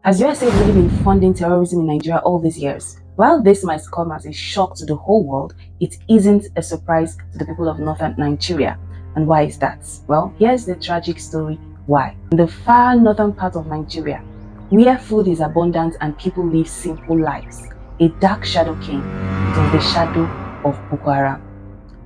Has USAid really been funding terrorism in Nigeria all these years? While this might come as a shock to the whole world, it isn't a surprise to the people of northern Nigeria. And why is that? Well, here's the tragic story why. In the far northern part of Nigeria, where food is abundant and people live simple lives, a dark shadow came. It was the shadow of Boko Haram.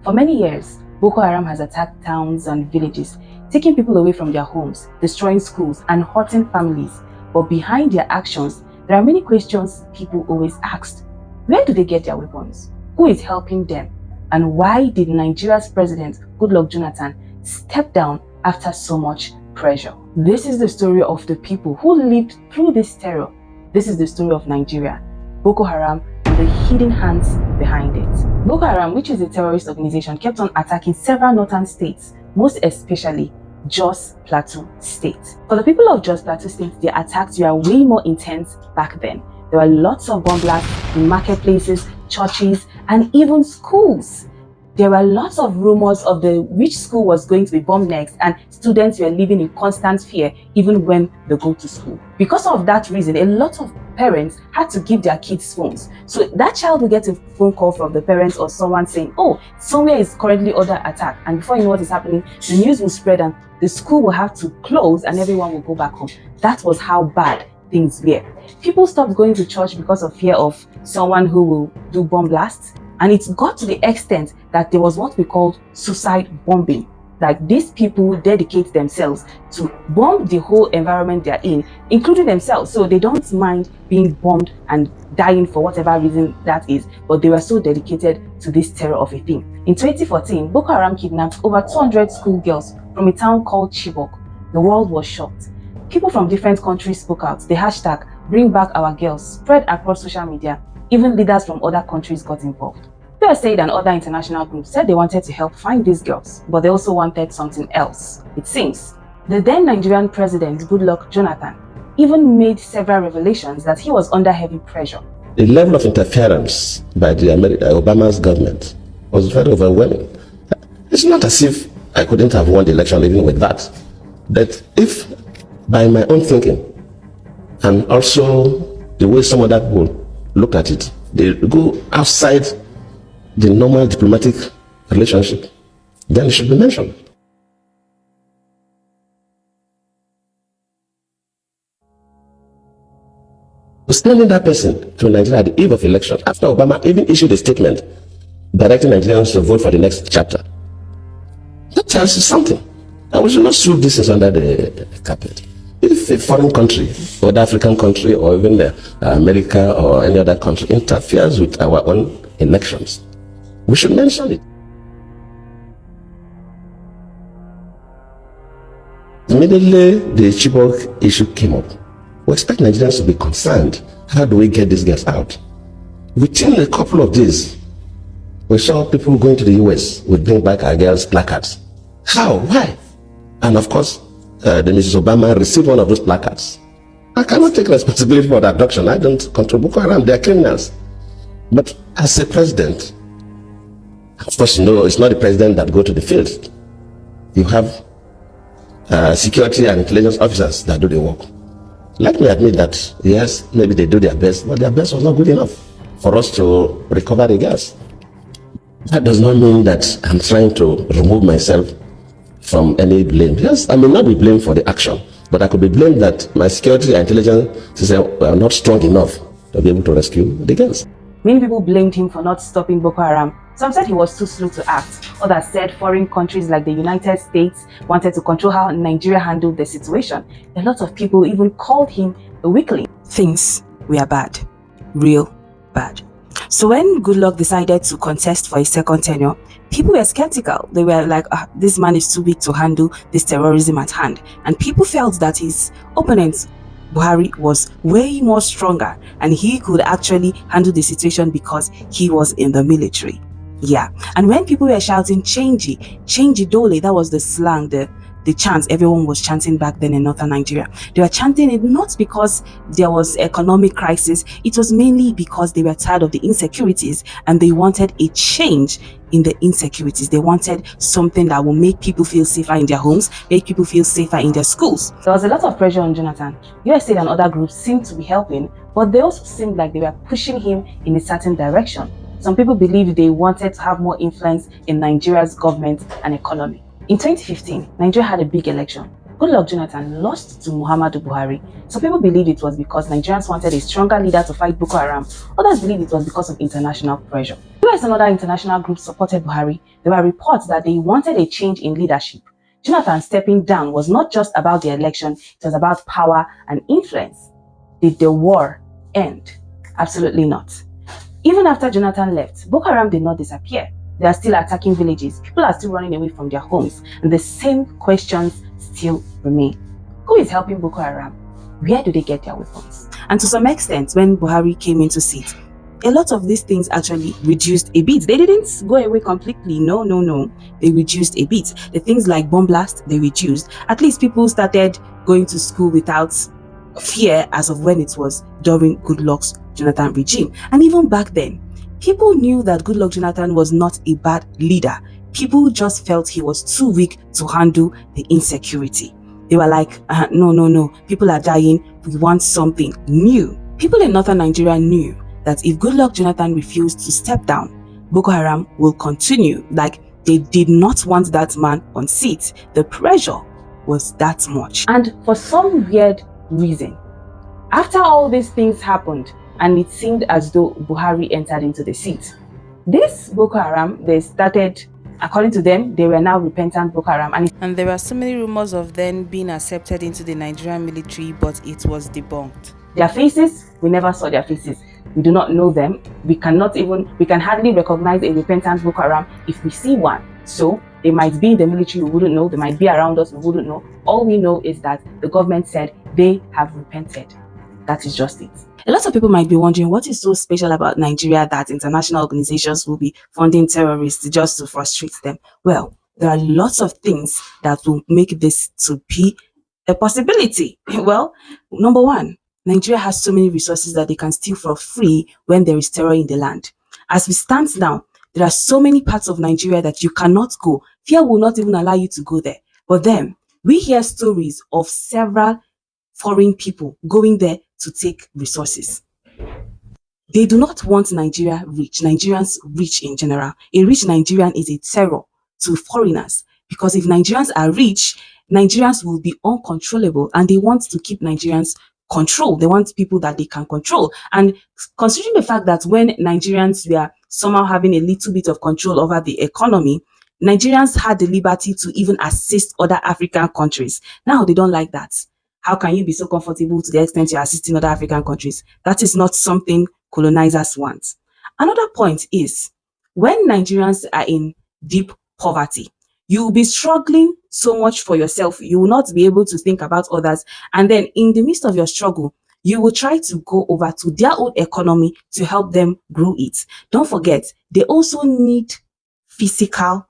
For many years, Boko Haram has attacked towns and villages, taking people away from their homes, destroying schools, and hurting families. But behind their actions, there are many questions people always asked. Where do they get their weapons? Who is helping them? And why did Nigeria's president, Goodluck Jonathan, step down after so much pressure? This is the story of the people who lived through this terror. This is the story of Nigeria, Boko Haram, and the hidden hands behind it. Boko Haram, which is a terrorist organization, kept on attacking several northern states, most especially Jos Plateau State. For the people of Jos Plateau State, their attacks were way more intense back then. There were lots of bomb blasts in marketplaces, churches, and even schools. There were lots of rumors of which school was going to be bombed next, and students were living in constant fear even when they go to school. Because of that reason, a lot of parents had to give their kids phones. So that child will get a phone call from the parents or someone saying, oh, somewhere is currently under attack. And before you know what is happening, the news will spread and the school will have to close and everyone will go back home. That was how bad things were. People stopped going to church because of fear of someone who will do bomb blasts. And it got to the extent that there was what we called suicide bombing. Like these people dedicate themselves to bomb the whole environment they're in, including themselves. So they don't mind being bombed and dying for whatever reason that is, but they were so dedicated to this terror of a thing. In 2014, Boko Haram kidnapped over 200 schoolgirls from a town called Chibok. The world was shocked. People from different countries spoke out. The hashtag Bring Back Our Girls spread across social media. Even leaders from other countries got involved. USAID and other international groups said they wanted to help find these girls, but they also wanted something else. It seems the then Nigerian president, Goodluck Jonathan, even made several revelations that he was under heavy pressure. The level of interference by the Obama's government was very overwhelming. It's not as if I couldn't have won the election even with that. But if by my own thinking and also the way some other people look at it, they go outside the normal diplomatic relationship, then it should be mentioned. Sending that person to Nigeria at the eve of election, after Obama even issued a statement directing Nigerians to vote for the next chapter, that tells you something. And we should not sweep this is under the carpet. If a foreign country, or the African country, or even America or any other country interferes with our own elections, we should mention it. Immediately the Chibok issue came up, we expect Nigerians to be concerned. How do we get these girls out? Within a couple of days, we saw people going to the US with Bring Back Our Girls placards. How? Why? And of course, the Mrs. Obama received one of those placards. I cannot take responsibility for the abduction. I don't control Boko Haram. They are criminals. But as a president, of course, you know, it's not the president that go to the field. You have security and intelligence officers that do the work. Let me admit that, yes, maybe they do their best, but their best was not good enough for us to recover the gas. That does not mean that I'm trying to remove myself from any blame. Yes, I may not be blamed for the action, but I could be blamed that my security and intelligence systems were not strong enough to be able to rescue the girls. Many people blamed him for not stopping Boko Haram. Some said he was too slow to act. Others said foreign countries like the United States wanted to control how Nigeria handled the situation. A lot of people even called him a weakling. Things were bad. Real bad. So when Goodluck decided to contest for a second tenure, people were skeptical. They were like, this man is too weak to handle this terrorism at hand. And people felt that his opponent, Buhari, was way more stronger and he could actually handle the situation because he was in the military. Yeah. And when people were shouting, Change Dole, that was the slang, the the chants everyone was chanting back then in northern Nigeria. They were chanting it not because there was economic crisis, it was mainly because they were tired of the insecurities and they wanted a change in the insecurities. They wanted something that will make people feel safer in their homes, make people feel safer in their schools. There was a lot of pressure on Jonathan. USAID and other groups seemed to be helping, but they also seemed like they were pushing him in a certain direction. Some people believed they wanted to have more influence in Nigeria's government and economy. In 2015, Nigeria had a big election. Goodluck Jonathan lost to Muhammadu Buhari. Some people believed it was because Nigerians wanted a stronger leader to fight Boko Haram. Others believed it was because of international pressure. US and other international groups supported Buhari. There were reports that they wanted a change in leadership. Jonathan stepping down was not just about the election, it was about power and influence. Did the war end? Absolutely not. Even after Jonathan left, Boko Haram did not disappear. They are still attacking villages. People are still running away from their homes. And the same questions still remain. Who is helping Boko Haram? Where do they get their weapons? And to some extent, when Buhari came into seat, a lot of these things actually reduced a bit. They didn't go away completely. No. They reduced a bit. The things like bomb blast, they reduced. At least people started going to school without fear as of when it was during Goodluck's Jonathan regime. And even back then, people knew that Goodluck Jonathan was not a bad leader. People just felt he was too weak to handle the insecurity. They were like, no, people are dying, we want something new. People in northern Nigeria knew that if Goodluck Jonathan refused to step down, Boko Haram will continue. Like, they did not want that man on seat. The pressure was that much. And for some weird reason, after all these things happened, and it seemed as though Buhari entered into the seat, this Boko Haram, they started, according to them, they were now repentant Boko Haram. And there were so many rumors of them being accepted into the Nigerian military, but it was debunked. Their faces, we never saw their faces. We do not know them. We can hardly recognize a repentant Boko Haram if we see one. So they might be in the military, we wouldn't know. They might be around us, we wouldn't know. All we know is that the government said they have repented. That is just it. A lot of people might be wondering, what is so special about Nigeria that international organizations will be funding terrorists just to frustrate them? Well, there are lots of things that will make this to be a possibility. Well, number one, Nigeria has so many resources that they can steal for free when there is terror in the land. As we stand now, there are so many parts of Nigeria that you cannot go. Fear will not even allow you to go there. But then, we hear stories of several foreign people going there to take resources. They do not want Nigeria rich, Nigerians rich in general. A rich Nigerian is a terror to foreigners, because if Nigerians are rich, Nigerians will be uncontrollable, and they want to keep Nigerians controlled. They want people that they can control. And considering the fact that when Nigerians were somehow having a little bit of control over the economy, Nigerians had the liberty to even assist other African countries. Now they don't like that. How can you be so comfortable to the extent you're assisting other African countries? That is not something colonizers want. Another point is, when Nigerians are in deep poverty, you will be struggling so much for yourself. You will not be able to think about others. And then in the midst of your struggle, you will try to go over to their own economy to help them grow it. Don't forget, they also need physical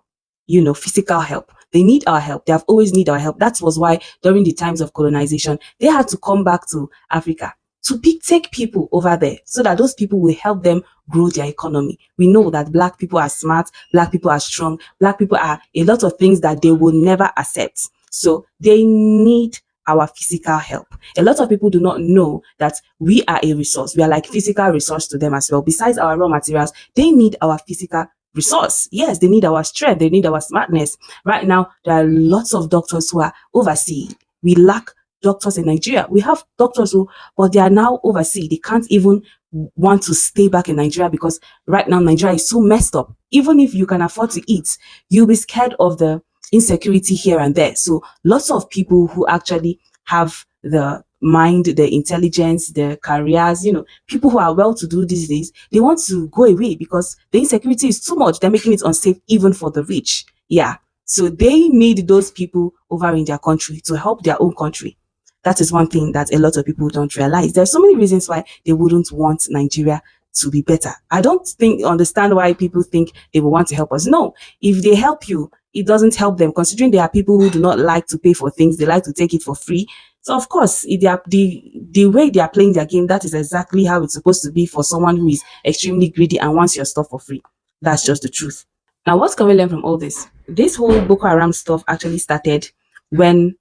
help. They need our help. They have always needed our help. That was why during the times of colonization, they had to come back to Africa to take people over there so that those people will help them grow their economy. We know that Black people are smart, Black people are strong, Black people are a lot of things that they will never accept. So they need our physical help. A lot of people do not know that we are a resource. We are like physical resource to them as well. Besides our raw materials, they need our physical resource. Yes, they need our strength. They need our smartness. Right now, there are lots of doctors who are overseas. We lack doctors in Nigeria. We have doctors but they are now overseas. They can't even want to stay back in Nigeria because right now Nigeria is so messed up. Even if you can afford to eat, you'll be scared of the insecurity here and there. So lots of people who actually have the mind, the intelligence, the careers, people who are well to do these days, they want to go away because the insecurity is too much. They're making it unsafe even for the rich. Yeah. So they need those people over in their country to help their own country. That is one thing that a lot of people don't realize. There's so many reasons why they wouldn't want Nigeria to be better. I don't understand why people think they will want to help us. No, if they help you, it doesn't help them, considering there are people who do not like to pay for things, they like to take it for free. So of course, the way they are playing their game, that is exactly how it's supposed to be for someone who is extremely greedy and wants your stuff for free. That's just the truth. Now, what can we learn from all this? This whole Boko Haram stuff actually started when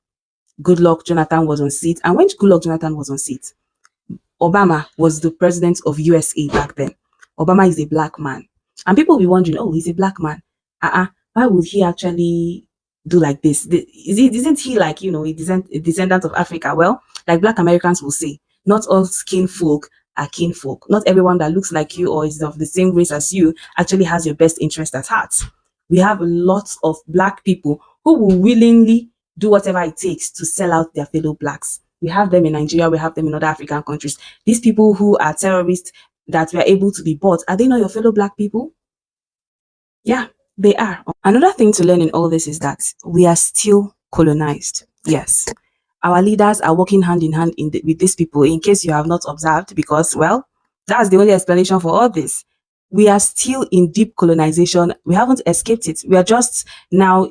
Goodluck Jonathan was on seat. And when Goodluck Jonathan was on seat, Obama was the president of USA back then. Obama is a black man. And people will be wondering, oh, he's a black man. Why would he actually do like this? Isn't he like, a descendant of Africa? Well, like black Americans will say, not all skin folk are kinfolk. Not everyone that looks like you or is of the same race as you actually has your best interest at heart. We have lots of black people who will willingly do whatever it takes to sell out their fellow blacks. We have them in Nigeria, we have them in other African countries. These people who are terrorists that were able to be bought, are they not your fellow black people? Yeah, they are. Another thing to learn in all this is that we are still colonized. Yes. Our leaders are working hand in hand with these people, in case you have not observed, because, well, that's the only explanation for all this. We are still in deep colonization. We haven't escaped it. We are just now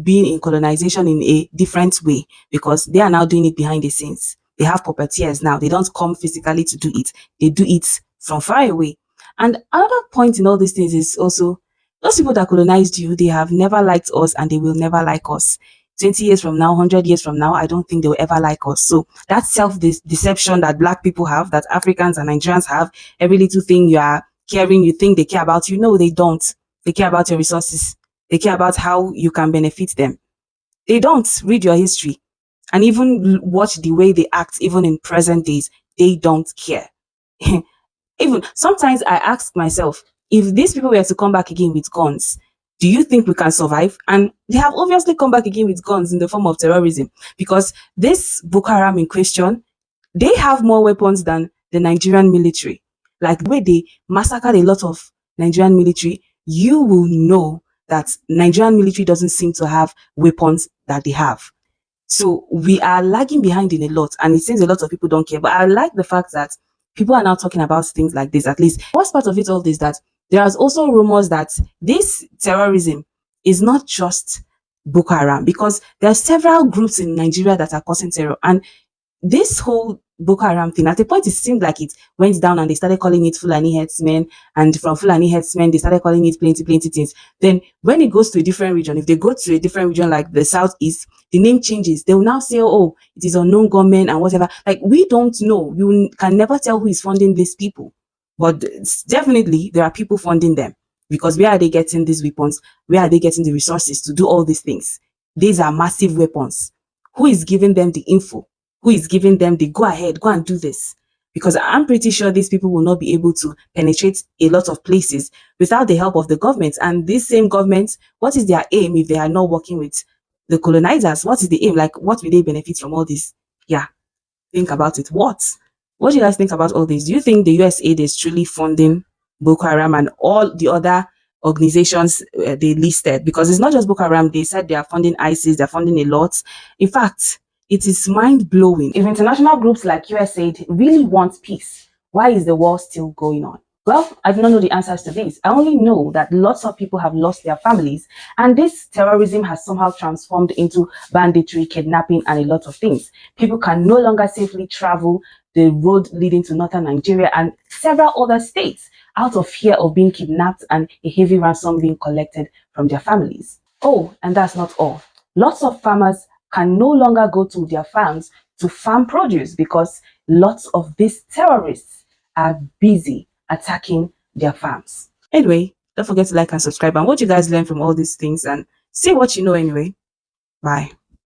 being in colonization in a different way, because they are now doing it behind the scenes. They have puppeteers now. They don't come physically to do it. They do it from far away. And another point in all these things is also, those people that colonized you, they have never liked us and they will never like us. 20 years from now, 100 years from now, I don't think they'll ever like us. So that self-deception that black people have, that Africans and Nigerians have, every little thing you are caring, you think they care about you. No, they don't. They care about your resources. They care about how you can benefit them. They don't. Read your history and even watch the way they act, even in present days. They don't care. Even sometimes I ask myself, if these people were to come back again with guns, do you think we can survive? And they have obviously come back again with guns in the form of terrorism, because this Boko Haram in question, they have more weapons than the Nigerian military. Like the way they massacred a lot of Nigerian military, you will know that Nigerian military doesn't seem to have weapons that they have. So we are lagging behind in a lot, and it seems a lot of people don't care. But I like the fact that people are now talking about things like this. At least, what's part of it all is that there is also rumors that this terrorism is not just Boko Haram, because there are several groups in Nigeria that are causing terror, and this whole Boko Haram thing, at a point, it seemed like it went down and they started calling it Fulani headsmen. And from Fulani headsmen, they started calling it plenty things. Then when it goes to a different region, if they go to a different region like the Southeast, the name changes. They will now say, oh, it is unknown gunmen and whatever. Like, we don't know. You can never tell who is funding these people. But definitely, there are people funding them. Because where are they getting these weapons? Where are they getting the resources to do all these things? These are massive weapons. Who is giving them the info? Who is giving them the go ahead, go and do this? Because I'm pretty sure these people will not be able to penetrate a lot of places without the help of the government. And this same government, what is their aim if they are not working with the colonizers? What is the aim? Like, what will they benefit from all this? Yeah, think about it. What do you guys think about all this? Do you think the USAID is truly funding Boko Haram and all the other organizations they listed? Because it's not just Boko Haram. They said they are funding ISIS, they're funding a lot. In fact, it is mind-blowing. If international groups like USAID really want peace, why is the war still going on? Well, I do not know the answers to this. I only know that lots of people have lost their families, and this terrorism has somehow transformed into banditry, kidnapping, and a lot of things. People can no longer safely travel the road leading to northern Nigeria and several other states out of fear of being kidnapped and a heavy ransom being collected from their families. Oh, and that's not all. Lots of farmers can no longer go to their farms to farm produce because lots of these terrorists are busy attacking their farms. Anyway, don't forget to like and subscribe, and what you guys learn from all these things, and say what you know anyway. Bye.